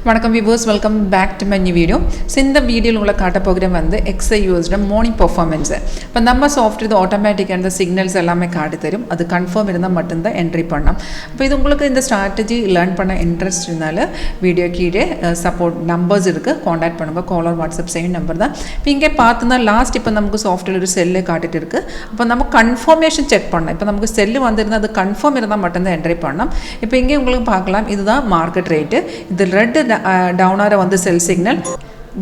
வணக்கம் viewers, welcome back to my new video. இந்த வீடியோல உங்களுக்கு காட்ட போகிறேன் வந்து XAUUSD மார்னிங் பெர்ஃபார்மன்ஸ். இப்போ நம்ம சாஃப்ட்வேர் இது ஆட்டோமேட்டிக்கா அந்த சிக்னல்ஸ் எல்லாமே காட்டி தரும். அது கன்ஃபார்ம் இருந்தா மட்டும் தான் என்ட்ரி பண்ணலாம். இப்போ இது உங்களுக்கு இந்த ஸ்ட்ராட்டஜி லேர்ன் பண்ண இன்ட்ரஸ்ட் இருந்தால வீடியோ கீழே சப்போர்ட் நம்பர்ஸ் இருக்கு. கான்டாக்ட் பண்ணுங்க. Call or WhatsApp same number தான். இப்போ இங்கே பார்த்தா லாஸ்ட் இப்போ நமக்கு சாஃப்ட்வேர் ஒரு செல்லே காட்டிட்டு இருக்கு. அப்போ நம்ம கன்ஃபர்மேஷன் செக் பண்ணலாம். இப்போ நமக்கு செல் வந்திருந்தா அது கன்ஃபார்ம் இருந்தா மட்டும் தான் என்ட்ரி பண்ணலாம். இப்போ இங்கே உங்களுக்கு பார்க்கலாம் இதுதான் மார்க்கெட் ரேட். இது red down arrow on the sell signal,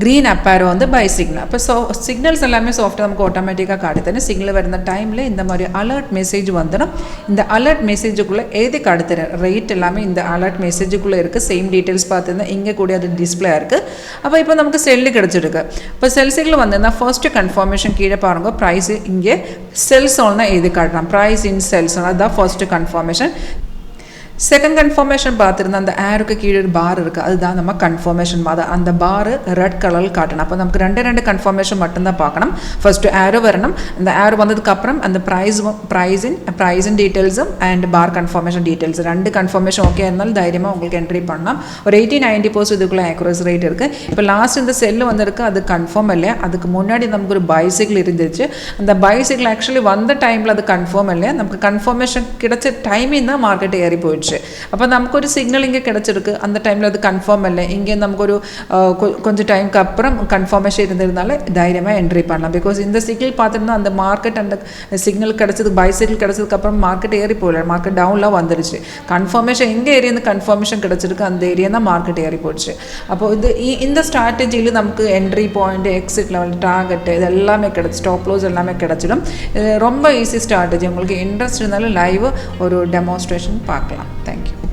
green up arrow on the buy signal. அப்போ சிக்னல்ஸ் எல்லாமே சாஃப்ட்வேர் நமக்கு ஆட்டோமேட்டிக்காக காட்டுத்தரும். சிக்னல் வருന്ന டைமில் இந்த மாதிரி அலர்ட் மெசேஜ் வந்துடும். இந்த அலர்ட் மெசேஜுக்குள்ளே எது காட்டுத்தரும் ரேட் எல்லாமே இந்த அலர்ட் மெசேஜுக்குள்ளே இருக்குது. சேம் டீட்டெயில்ஸ் பார்த்துருந்தா இங்கே கூட அது டிஸ்பிளே இருக்குது. அப்போ இப்போ நமக்கு செல்லு கிடச்சிருக்கு. இப்போ செல் சிக்னல் வந்திருந்தா ஃபர்ஸ்ட்டு கன்ஃபர்மேஷன் கீழே பாருங்கள். ப்ரைஸ் இங்கே செல்ஸ் ஒன்று எது காட்டுறோம் ப்ரைஸ் இன் செல்ஸ் அதுதான் ஃபர்ஸ்ட்டு கன்ஃபர்மேஷன். செகண்ட் கன்ஃபர்மேஷன் பார்த்துருந்தா அந்த ஏருக்கு கீழே ஒரு பார் இருக்குது. அதுதான் நம்ம கன்ஃபர்மேஷன் அந்த பார் ரெட் கலரில் காட்டணும். அப்போ நமக்கு ரெண்டு கன்ஃபர்மேஷன் மட்டும்தான் பார்க்கணும். ஃபர்ஸ்ட்டு ஏரோ வரணும். அந்த ஏரோ வந்ததுக்கப்புறம் அந்த ப்ரைஸின் டீட்டெயில்ஸும் அண்ட் பார் கன்ஃபர்மேஷன் டீட்டெயில்ஸ் ரெண்டு கன்ஃபர்மேஷன் ஓகே இருந்தாலும் தைரியமாக உங்களுக்கு என்ட்ரி பண்ணலாம். ஒரு 80-90% இதுக்குள்ளே ஆக்யூரசி ரேட் இருக்குது. இப்போ லாஸ்ட் இந்த செல்லு வந்திருக்கு அது கன்ஃபார்ம் இல்லையா. அதுக்கு முன்னாடி நமக்கு ஒரு பைசைக்கிள் இருந்துச்சு. அந்த பைசைக்கிள் ஆக்சுவலி வந்த டைமில் அது கன்ஃபார்ம் இல்லையா. நமக்கு கன்ஃபர்மேஷன் கிடைச்ச டைமிங் தான் மார்க்கெட் ஏறி போயிடுச்சு. அப்போ நமக்கு சிக்னல் இங்கே கிடைச்சிருக்கு. அந்த டைமில் அது கன்ஃபார்ம் இல்லை. இங்கே நமக்கு கொஞ்சம் டைமுக்கு அப்புறம் கன்ஃபர்மேஷன் இருந்ததுனால தைரியமாக என்ட்ரி பண்ணலாம். பிகாஸ் இந்த சிக்னல் பார்த்துருந்தா அந்த மார்க்கெட் அந்த சிக்னல் கிடைச்சது பைசைக்கிள் கிடைச்சதுக்கப்புறம் மார்க்கெட் ஏறி போகல. மார்க்கெட் டவுனில் வந்துருச்சு. கன்ஃபர்மேஷன் எங்கே ஏரியா இந்த கன்ஃபர்மேஷன் கிடைச்சிருக்கு அந்த ஏரியா தான் மார்க்கெட் ஏறி போச்சு. அப்போது இந்த ஸ்ட்ராட்டஜியில் நமக்கு entry point exit level target இது எல்லாமே கிடச்சி ஸ்டாப் லாஸ் எல்லாமே கிடச்சிடும். ரொம்ப ஈஸி ஸ்ட்ராட்டஜி. உங்களுக்கு இன்ட்ரெஸ்ட் இருந்தாலும் லைவ் ஒரு டெமான்ஸ்ட்ரேஷன் பார்க்கலாம். Thank you.